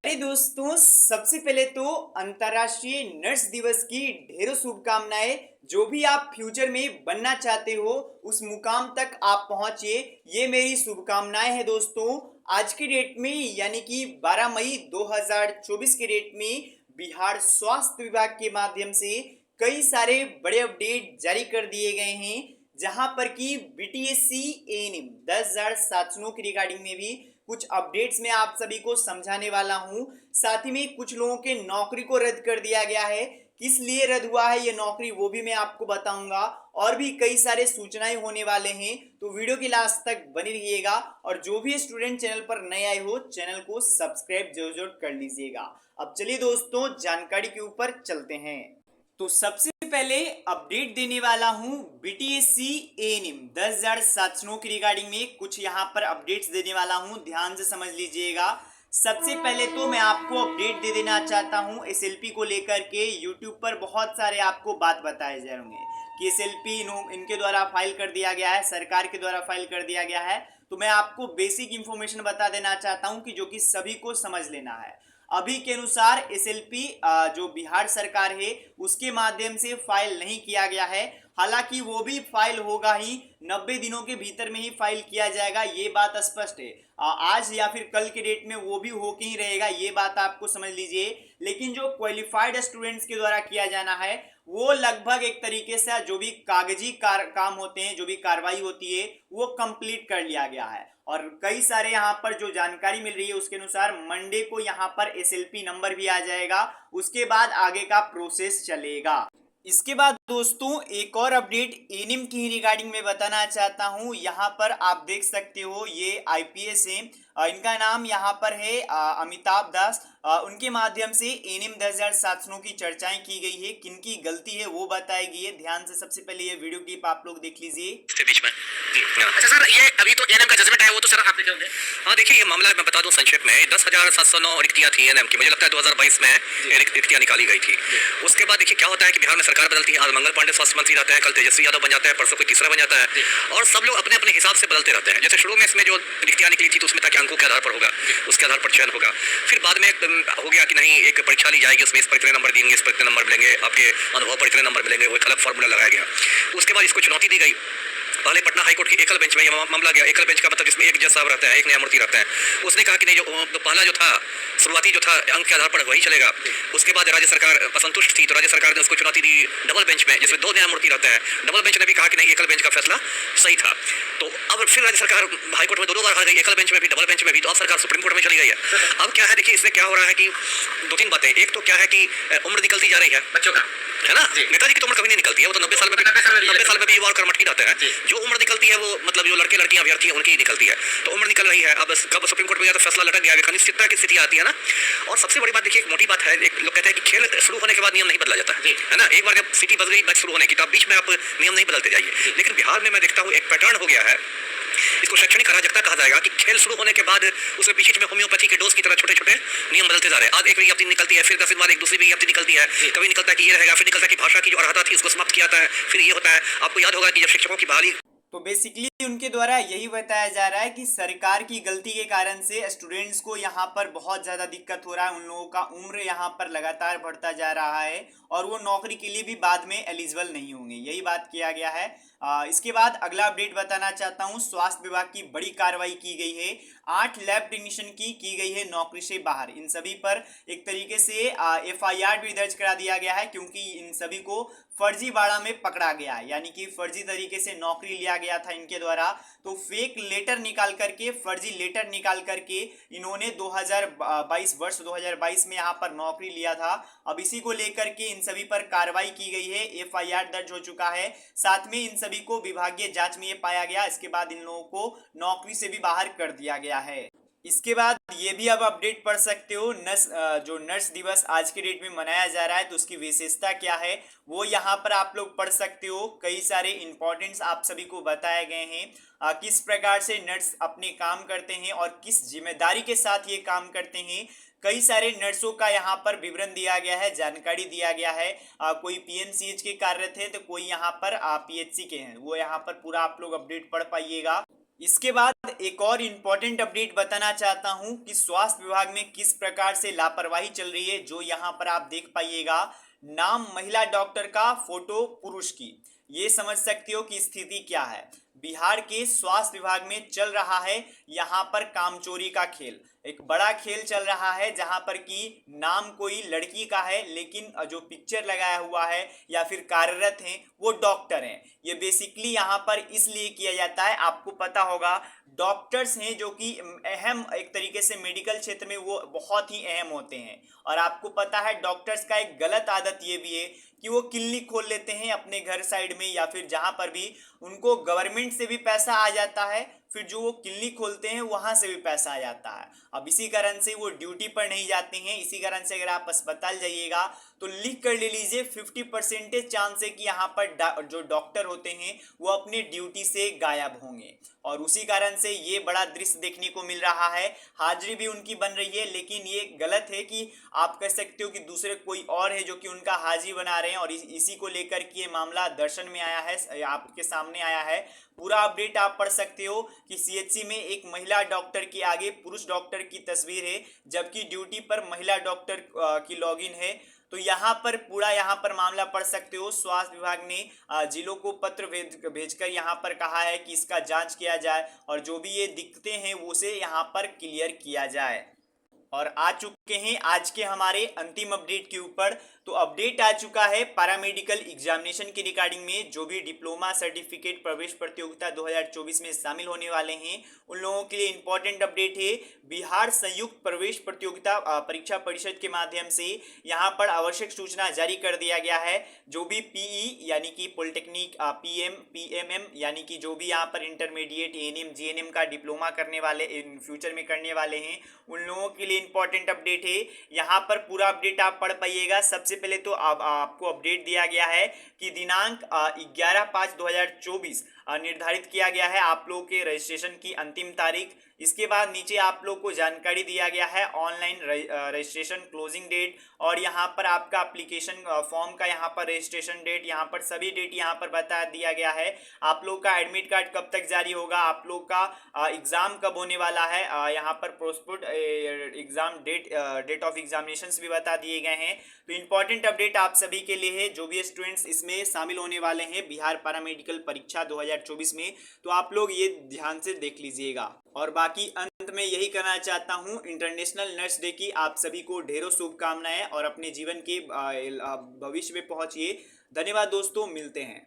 अरे दोस्तों, सबसे पहले तो अंतर्राष्ट्रीय नर्स दिवस की ढेरों शुभकामनाएं। जो भी आप फ्यूचर में बनना चाहते हो उस मुकाम तक आप पहुंचे, ये मेरी शुभकामनाएं हैं दोस्तों। आज की डेट में यानी कि 12 मई 2024 के डेट में बिहार स्वास्थ्य विभाग के माध्यम से कई सारे बड़े अपडेट जारी कर दिए गए हैं, जहां पर कि बीटीएससी एएनएम 10,000 छात्रों की रिगार्डिंग में भी कुछ अपडेट्स में आप सभी को समझाने वाला हूं। साथ ही में कुछ लोगों के नौकरी को रद्द कर दिया गया है, किस लिए रद्द हुआ है ये नौकरी वो भी मैं आपको बताऊंगा। और भी कई सारे सूचनाएं होने वाले हैं, तो वीडियो के लास्ट तक बने रहिएगा। और जो भी स्टूडेंट चैनल पर नए आए हो, चैनल को सब्सक्राइब जरूर जरूर कर लीजिएगा। अब चलिए दोस्तों, जानकारी के ऊपर चलते हैं। तो सबसे पहले अपडेट देने वाला हूं बीटीएससी एएनएम 10,000 छात्रों की रिगार्डिंग में कुछ यहां पर अपडेट्स देने वाला हूं, ध्यान से समझ लीजिएगा। सबसे पहले तो मैं आपको अपडेट दे देना चाहता हूं एसएलपी को लेकर के। यूट्यूब पर बहुत सारे आपको बात बताए जा रहे होंगे कि एसएलपी इनके द्वारा फाइल कर दिया गया है, सरकार के द्वारा फाइल कर दिया गया है। तो मैं आपको बेसिक इंफॉर्मेशन बता देना चाहता हूं कि जो कि सभी को समझ लेना है। अभी के अनुसार एसएलपी जो बिहार सरकार है उसके माध्यम से फाइल नहीं किया गया है। हालांकि वो भी फाइल होगा ही, 90 दिनों के भीतर में ही फाइल किया जाएगा, ये बात स्पष्ट है। आज या फिर कल के डेट में वो भी हो के ही रहेगा, ये बात आपको समझ लीजिए। लेकिन जो क्वालिफाइड स्टूडेंट्स के द्वारा किया जाना है वो लगभग एक तरीके से जो भी कागजी काम होते हैं, जो भी कार्रवाई होती है वो कंप्लीट कर लिया गया है। और कई सारे यहाँ पर जो जानकारी मिल रही है उसके अनुसार मंडे को यहाँ पर एसएलपी नंबर भी आ जाएगा, उसके बाद आगे का प्रोसेस चलेगा। इसके बाद दोस्तों एक और अपडेट एनिम की रिगार्डिंग में बताना चाहता हूं। यहाँ पर आप देख सकते हो ये आईपीएस है, इनका नाम यहाँ पर है अमिताभ दास। उनके माध्यम से एनिम 10,000 छात्रों की चर्चाएं की गई है, किनकी गलती है वो बताई गई है। ध्यान से सबसे पहले ये वीडियो क्लिप आप लोग देख लीजिए इसके बीच में। अच्छा सर, ये अभी तो एएनएम का जजमेंट है, वो तो सर आप देखे होंगे। हाँ देखिए, ये मामला मैं बता दूं संक्षेप में। 10,709 रिक्तियां थी एएनएम की, मुझे लगता है 2022 में रिक्तियां निकाली गई थी। उसके बाद देखिए क्या होता है कि बिहार में सरकार बदलती है। आज मंगल पांडे स्वास्थ्य मंत्री रहते हैं, कल तेजस्वी यादव बन जाता है, परसों कोई तीसरा बन जाता है, और सब लोग अपने अपने हिसाब से बदलते रहते हैं। जैसे शुरू में इसमें जो रिक्तियां निकली थी तो उसमें था कि अंकों के आधार पर होगा, उसके आधार पर चयन होगा। फिर बाद में हो गया कि नहीं, एक परीक्षा ली जाएगी, उसमें इस पर इतने नंबर देंगे, इस पर इतने नंबर मिलेंगे, आपके अनुभव पर इतने नंबर मिलेंगे, वो एक अलग फॉर्मूला लगाया गया। उसके बाद इसको चुनौती दी गई। पहले पटना हाईकोर्ट की एकल बेंच में यह मामला गया। एकल बेंच का मतलब जिसमें एक जज साहब रहता है, एक न्यायमूर्ति रहता है। उसने कहा कि नहीं, जो पहला जो था शुरुआती जो था अंक के आधार पर वही चलेगा। उसके बाद राज्य सरकार असंतुष्ट थी तो राज्य सरकार ने उसको चुनौती दी डबल बेंच में, जिसमें 2 न्यायमूर्ति रहते हैं। डबल बेंच ने भी कहा कि नहीं, एकल बेंच का फैसला सही था। तो अब फिर राज्य सरकार हाईकोर्ट में 2 बार हार गई, एकल बेंच में भी डबल बेंच में भी। तो अब सरकार सुप्रीम कोर्ट में चली गई है। अब क्या है, देखिए इसमें क्या हो रहा है कि 2-3 बातें। एक तो क्या है कि उम्र निकलती जा रही है बच्चों का, है ना। नेताजी की तो उम्र कभी नहीं निकलती है, वो तो 90 साल में भी युवा और कर्मठ रहते हैं। जो उम्र निकलती है वो मतलब जो लड़के लड़कियां अभ्यर्थी हैं उनकी ही निकलती है। तो उम्र निकल रही है। अब कब सुप्रीम कोर्ट में गया तो फैसला लटक गया, अनिश्चितता की स्थिति आती है ना। और सबसे बड़ी बात देखिए, एक मोटी बात है, एक लोग कहते हैं कि खेल शुरू होने के बाद नियम नहीं बदला जाता है ना। एक बार जब सिटी बदल गई मैच शुरू होने की, तो बीच में आप नियम नहीं बदलते जाइए। लेकिन बिहार में मैं देखता हूँ एक पैटर्न हो गया है, इसको शैक्षणिक अराजकता कहा जाएगा, कि खेल शुरू होने के बाद उसमें बीच में होम्योपैथी के डोज की तरह छोटे छोटे नियम बदलते जा रहे हैं। आज एक विज्ञप्ति निकलती है, फिर 10 दिन बाद एक दूसरी विज्ञप्ति निकलती है। कभी निकलता है कि ये रहेगा, फिर निकलता है कि भाषा की जो अर्हता थी उसको समाप्त किया जाता है, फिर ये होता है। आपको याद होगा कि जब शिक्षकों की बहाली, तो बेसिकली उनके द्वारा यही बताया जा रहा है कि सरकार की गलती के कारण से स्टूडेंट्स को यहाँ पर बहुत ज़्यादा दिक्कत हो रहा है। उन लोगों का उम्र यहाँ पर लगातार बढ़ता जा रहा है और वो नौकरी के लिए भी बाद में एलिजिबल नहीं होंगे, यही बात किया गया है। इसके बाद अगला अपडेट बताना चाहता हूँ। स्वास्थ्य विभाग की बड़ी कार्रवाई की गई है। 8 लैब टेक्नीशियन की गई है नौकरी से बाहर। इन सभी पर एक तरीके से एफआईआर भी दर्ज करा दिया गया है, क्योंकि इन सभी को फर्जीवाड़ा में पकड़ा गया है, यानी कि फर्जी तरीके से नौकरी लिया गया था इनके द्वारा। तो फेक लेटर निकाल करके, फर्जी लेटर निकाल करके इन्होंने 2022 वर्ष 2022 में यहाँ पर नौकरी लिया था। अब इसी को लेकर के इन सभी पर कार्रवाई की गई है, एफआईआर दर्ज हो चुका है। साथ में इन सभी को विभागीय जांच में ये पाया गया, इसके बाद इन लोगों को नौकरी से भी बाहर कर दिया गया है। इसके बाद ये भी आप अपडेट पढ़ सकते हो, जो नर्स दिवस आज के डेट में मनाया जा रहा है तो उसकी विशेषता क्या है वो यहाँ पर आप लोग पढ़ सकते हो। कई सारे इंपॉर्टेंट्स आप सभी को बताए गए हैं, किस प्रकार से नर्स अपने काम करते हैं और किस जिम्मेदारी के साथ ये काम करते हैं। कई सारे नर्सों का यहाँ पर विवरण दिया गया है, जानकारी दिया गया है। कोई पीएमसीएच के कार्यरत है तो कोई यहाँ पर पीएचसी के हैं, वो यहाँ पर पूरा आप लोग अपडेट पढ़ पाइएगा। इसके बाद एक और इम्पोर्टेंट अपडेट बताना चाहता हूं कि स्वास्थ्य विभाग में किस प्रकार से लापरवाही चल रही है, जो यहां पर आप देख पाइएगा। नाम महिला डॉक्टर का, फोटो पुरुष की। ये समझ सकते हो कि स्थिति क्या है। बिहार के स्वास्थ्य विभाग में चल रहा है यहां पर कामचोरी का खेल। एक बड़ा खेल चल रहा है जहां पर कि नाम कोई लड़की का है, लेकिन जो पिक्चर लगाया हुआ है या फिर कार्यरत हैं वो डॉक्टर हैं। ये बेसिकली यहाँ पर इसलिए किया जाता है, आपको पता होगा डॉक्टर्स हैं जो कि अहम, एक तरीके से मेडिकल क्षेत्र में वो बहुत ही अहम होते हैं। और आपको पता है डॉक्टर्स का एक गलत आदत ये भी है कि वो क्लिनिक खोल लेते हैं अपने घर साइड में, या फिर जहां पर भी उनको गवर्नमेंट से भी पैसा आ जाता है, फिर जो वो क्लिनिक खोलते हैं वहां से भी पैसा आ जाता है। अब इसी कारण से वो ड्यूटी पर नहीं जाते हैं। इसी कारण से अगर आप अस्पताल जाइएगा तो लिख कर ले लीजिए 50% चांस है कि यहाँ पर जो डॉक्टर होते हैं वो अपने ड्यूटी से गायब होंगे। और उसी कारण से ये बड़ा दृश्य देखने को मिल रहा है। हाजिरी भी उनकी बन रही है, लेकिन ये गलत है कि आप कह सकते हो कि दूसरे कोई और है जो कि उनका हाजिरी बना रहे हैं। और इसी को लेकर के ये मामला दर्शन में आया है, आपके सामने आया है। पूरा अपडेट आप पढ़ सकते हो कि सीएचसी में एक महिला डॉक्टर के आगे पुरुष डॉक्टर की तस्वीर है, जबकि ड्यूटी पर महिला डॉक्टर की लॉगिन है। तो यहाँ पर मामला पढ़ सकते हो। स्वास्थ्य विभाग ने जिलों को पत्र भेजकर यहाँ पर कहा है कि इसका जांच किया जाए और जो भी ये दिक्कतें हैं उसे यहाँ पर क्लियर किया जाए। और आ चुके हैं आज के हमारे अंतिम अपडेट के ऊपर। तो अपडेट आ चुका है पैरामेडिकल एग्जामिनेशन के रिगार्डिंग में। जो भी डिप्लोमा सर्टिफिकेट प्रवेश प्रतियोगिता 2024 में शामिल होने वाले हैं उन लोगों के लिए इंपॉर्टेंट अपडेट है। बिहार संयुक्त प्रवेश प्रतियोगिता परीक्षा परिषद के माध्यम से यहाँ पर आवश्यक सूचना जारी कर दिया गया है। जो भी पीई यानी कि पॉलिटेक्निक, पीएमएम यानी कि जो भी यहाँ पर इंटरमीडिएट, एएनएम, जीएनएम का डिप्लोमा करने वाले, इन फ्यूचर में करने वाले हैं, उन लोगों के लिए इंपॉर्टेंट अपडेट है। यहाँ पर पूरा अपडेट आप पढ़ पाइएगा। सबसे पहले तो आपको अपडेट दिया गया है कि दिनांक 11/5/2024 निर्धारित किया गया है आप लोगों के रजिस्ट्रेशन की अंतिम तारीख। इसके बाद नीचे आप लोग को जानकारी दिया गया है ऑनलाइन रजिस्ट्रेशन क्लोजिंग डेट, और यहाँ पर आपका एप्लीकेशन फॉर्म का यहाँ पर रजिस्ट्रेशन डेट, यहाँ पर सभी डेट यहाँ पर बता दिया गया है। आप लोग का एडमिट कार्ड कब तक जारी होगा, आप लोग का एग्जाम कब होने वाला है, यहाँ पर postponed exam date of examinations भी बता दिए गए हैं। तो इंपॉर्टेंट अपडेट आप सभी के लिए है जो भी स्टूडेंट्स इसमें शामिल होने वाले हैं बिहार पैरामेडिकल परीक्षा 2024 में, तो आप लोग ये ध्यान से देख लीजिएगा। और बाकी अंत में यही कहना चाहता हूँ, इंटरनेशनल नर्स डे की आप सभी को ढेरों शुभकामनाएं और अपने जीवन के भविष्य में पहुंचिए। धन्यवाद दोस्तों, मिलते हैं।